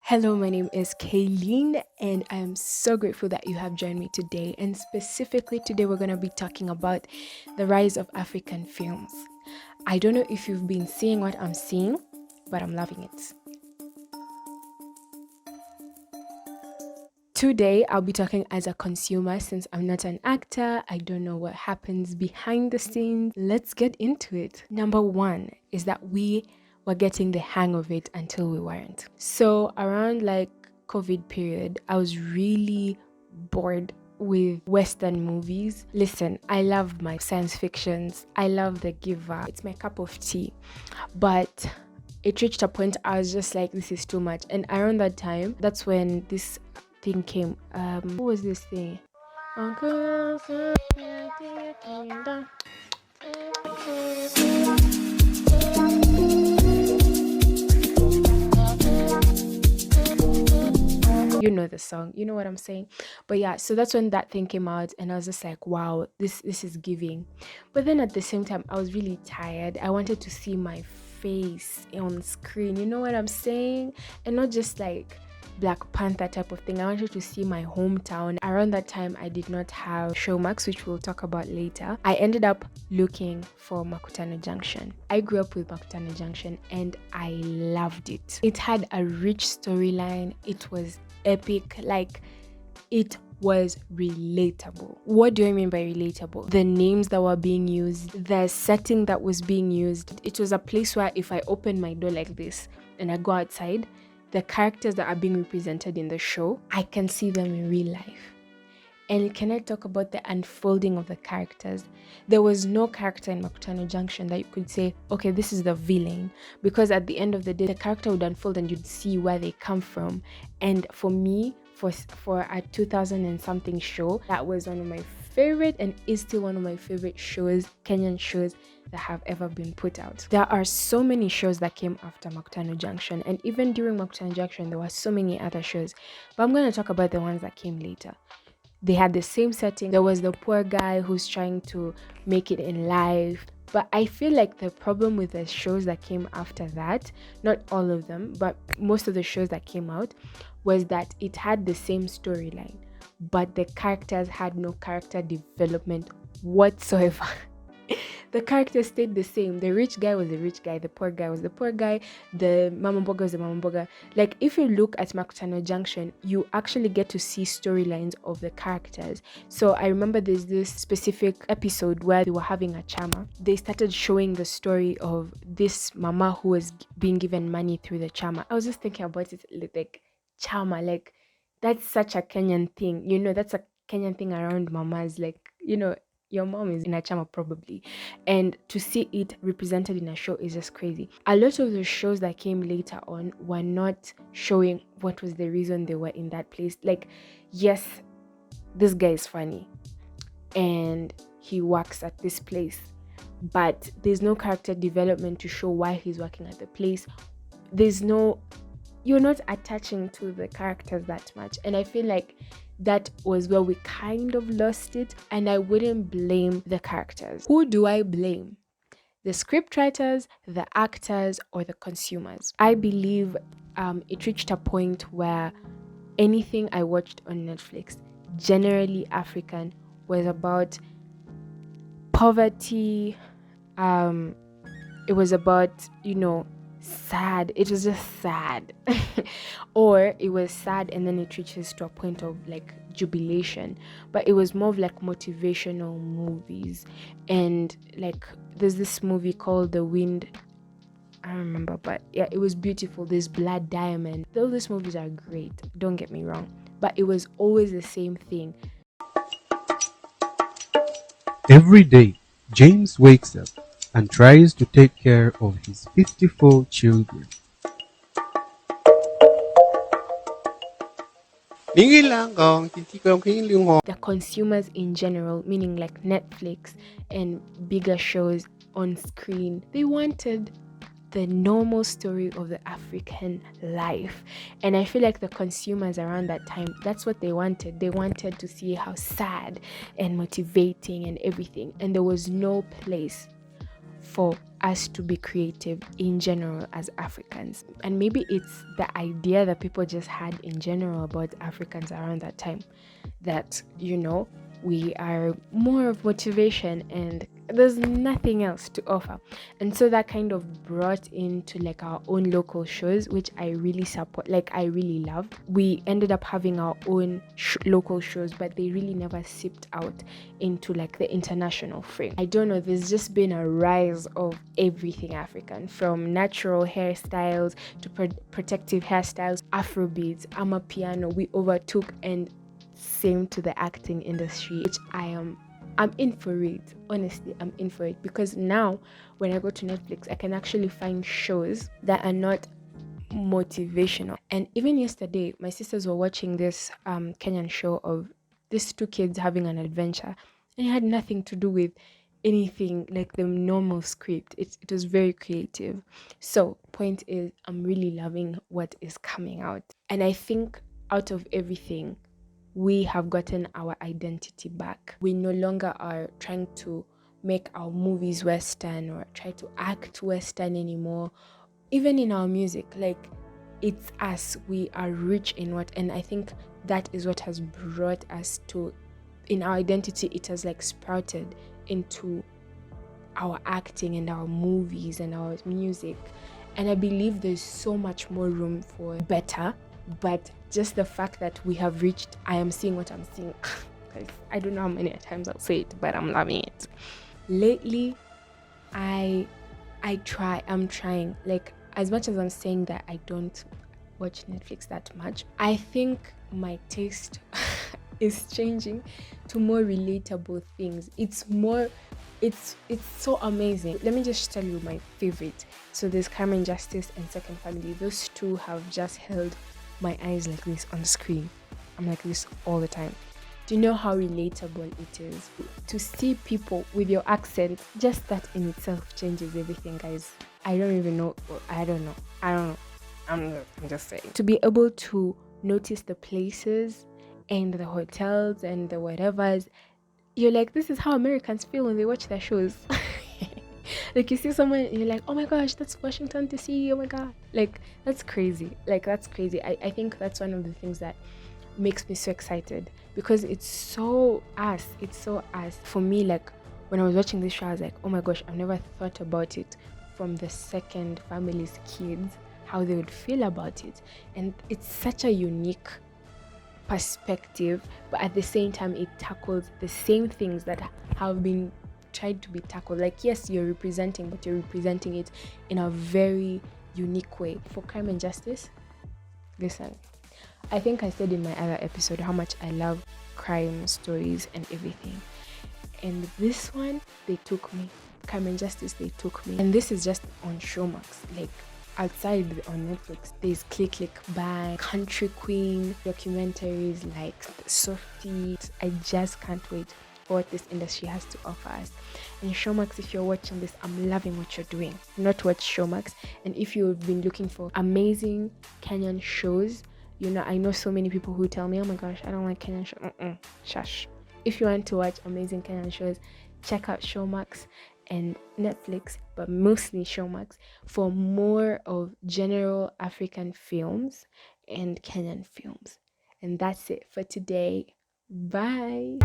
Hello, my name is Kayleen, and I am so grateful that you have joined me today. And specifically, today we're going to be talking about the rise of African films. I don't know if you've been seeing what I'm seeing, but I'm loving it. Today, I'll be talking as a consumer since I'm not an actor. I don't know what happens behind the scenes. Let's get into it. Number one is that we were getting the hang of it until we weren't. So, around like COVID period, I was really bored with Western movies. Listen, I love my science fictions. I love The Giver. It's my cup of tea. But it reached a point I was just like, this is too much. And around that time, that's when this thing came. What was this thing? You know the song, you know what I'm saying. But yeah, so that's when that thing came out, and I was just like, wow, this is giving. But then at the same time, I was really tired. I wanted to see my face on screen, you know what I'm saying, and not just like Black Panther type of thing. I wanted to see my hometown. Around that time, I did not have Showmax, which we'll talk about later. I ended up looking for Makutano Junction. I grew up with Makutano Junction and I loved it. It had a rich storyline. It was epic. Like, it was relatable. What do I mean by relatable? The names that were being used, the setting that was being used. It was a place where if I open my door like this and I go outside, the characters that are being represented in the show, I can see them in real life. And can I talk about the unfolding of the characters? There was no character in Makutano Junction that you could say, okay, this is the villain. Because at the end of the day, the character would unfold and you'd see where they come from. And for me, for a 2000 and something show, that was one of my favorite and is still one of my favorite shows, Kenyan shows that have ever been put out. There are so many shows that came after Makutano Junction, and even during Makutano Junction, there were so many other shows. But I'm going to talk about the ones that came later. They had the same setting. There was the poor guy who's trying to make it in life. But I feel like the problem with the shows that came after that, not all of them, but most of the shows that came out, was that it had the same storyline, but the characters had no character development whatsoever. The characters stayed the same. The rich guy was the rich guy, the poor guy was the poor guy, the mama boga was the mama boga. Like, if you look at Makutano Junction, you actually get to see storylines of the characters. So I remember there's this specific episode where they were having a chama. They started showing the story of this mama who was being given money through the chama. I was just thinking about it like chama, like that's such a Kenyan thing. That's a Kenyan thing around mamas. Like, your mom is in a chama probably, and to see it represented in a show is just crazy. A lot of the shows that came later on were not showing what was the reason they were in that place. Like, yes, this guy is funny and he works at this place, but there's no character development to show why he's working at the place. You're not attaching to the characters that much, and I feel like that was where we kind of lost it. And I wouldn't blame the characters. Who do I blame? The scriptwriters, the actors, or the consumers? I believe it reached a point where anything I watched on Netflix, generally African, was about poverty. It was about, sad. It was just sad. Or it was sad and then it reaches to a point of like jubilation. But it was more of like motivational movies. And like there's this movie called The Wind. I don't remember, but yeah, it was beautiful. This Blood Diamond. All these movies are great, don't get me wrong. But it was always the same thing. Every day, James wakes up and tries to take care of his 54 children. The consumers in general, meaning like Netflix and bigger shows on screen, they wanted the normal story of the African life. And I feel like the consumers around that time, that's what they wanted. They wanted to see how sad and motivating and everything. And there was no place for us to be creative in general as Africans. And maybe it's the idea that people just had in general about Africans around that time, that, we are more of motivation and there's nothing else to offer. And so that kind of brought into like our own local shows, which I really support, like I really love. We ended up having our own local shows, but they really never sipped out into like the international frame. I don't know, there's just been a rise of everything African, from natural hairstyles to protective hairstyles, Afrobeats, Amapiano. We overtook, and same to the acting industry, which I'm in for it. Honestly, I'm in for it, because now when I go to Netflix, I can actually find shows that are not motivational. And even yesterday, my sisters were watching this Kenyan show of these two kids having an adventure, and it had nothing to do with anything like the normal script. It was very creative. So point is, I'm really loving what is coming out, and I think out of everything, we have gotten our identity back. We no longer are trying to make our movies Western or try to act Western anymore. Even in our music, like, it's us. We are rich in what, and I think that is what has brought us to, in our identity, it has like sprouted into our acting and our movies and our music. And I believe there's so much more room for better, but just the fact that we have reached, I am seeing what I'm seeing. I don't know how many times I'll say it, but I'm loving it. Lately, I'm trying, like, as much as I'm saying that I don't watch Netflix that much, I think my taste is changing to more relatable things. It's so amazing. Let me just tell you my favorite. So there's Crime and Justice and Second Family. Those two have just held my eyes like this on screen. I'm like this all the time. Do you know how relatable it is to see people with your accent? Just that in itself changes everything, guys. I don't even know. I don't know. I'm just saying. To be able to notice the places and the hotels and the whatevers, you're like, this is how Americans feel when they watch their shows. Like, you see someone and you're like, oh my gosh, that's Washington DC, oh my god. Like, that's crazy. I think that's one of the things that makes me so excited, because it's so us. For me, like, when I was watching this show, I was like, oh my gosh, I've never thought about it from the Second Family's kids, how they would feel about it. And it's such a unique perspective, but at the same time, it tackles the same things that have been tried to be tackled. Like, yes, you're representing, but you're representing it in a very unique way. For Crime and Justice, listen, I think I said in my other episode how much I love crime stories and everything. And this one, they took me. Crime and Justice, they took me. And this is just on Showmax. Like, outside on Netflix, there's Click Click Bang, Country Queen, documentaries like Softy. I just can't wait for what this industry has to offer us. And Showmax, if you're watching this, I'm loving what you're doing. Not watch Showmax. And if you've been looking for amazing Kenyan shows, I know so many people who tell me, oh my gosh, I don't like Kenyan shows. Shush. If you want to watch amazing Kenyan shows, check out Showmax and Netflix, but mostly Showmax, for more of general African films and Kenyan films. And that's it for today. Bye.